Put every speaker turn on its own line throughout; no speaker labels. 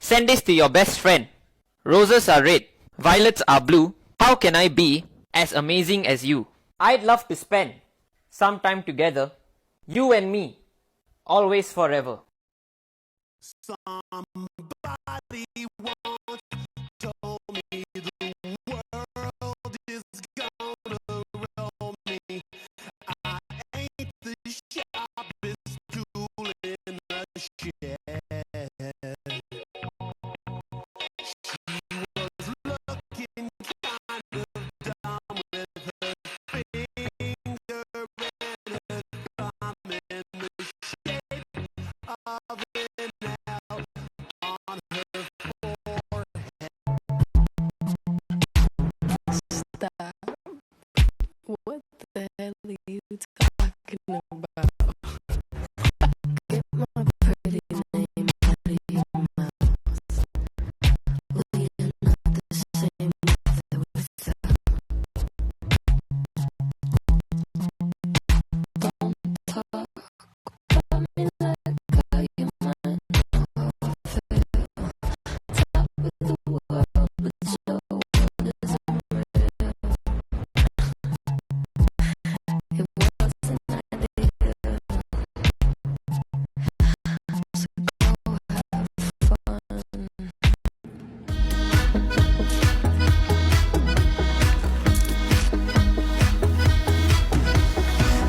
Send this to your best friend. Roses are red, violets are blue. How can I be as amazing as you? I'd love to spend some time together, you and me, always forever.
Somebody once told me the world is gonna roll me. I ain't the sharpest tool in the shed. She was looking kind of dumb with her finger and her thumb in the shape of an L on her forehead.
Stop. What the hell are you talking about? Get my pretty name out of your mouth. We are not the same mother with her. Don't talk about me like how you might know how I feel. Top of the world, but your world isn't real. It wasn't ideal. So go have fun.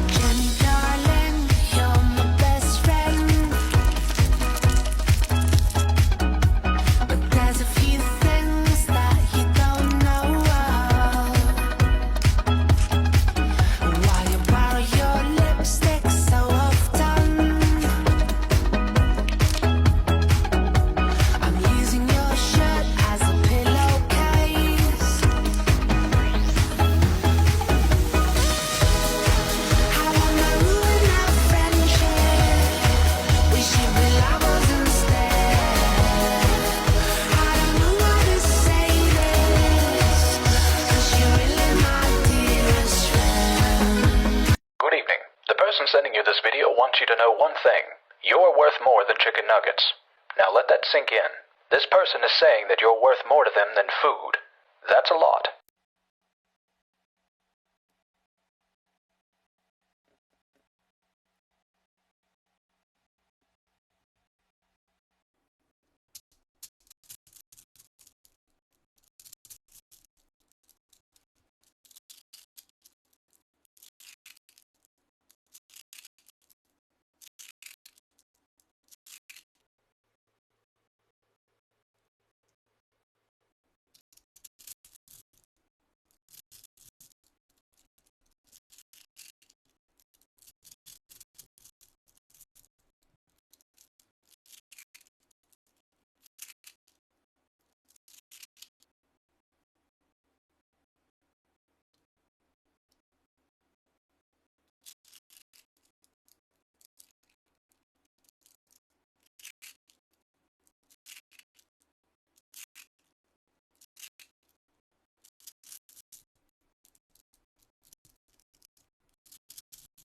Jenny, darling, you're my best friend. But there's a few things that you don't know. Why you borrow your lipstick so often? I'm using your shirt as a pillowcase. I wanna ruin our friendship. We should be lovers instead. I don't know how to say this, 'cause you're really my dearest friend.
Good evening. The person sending you this video wants you to know one thing. You're worth more than chicken nuggets. Now let that sink in. This person is saying that you're worth more to them than food. That's a lot.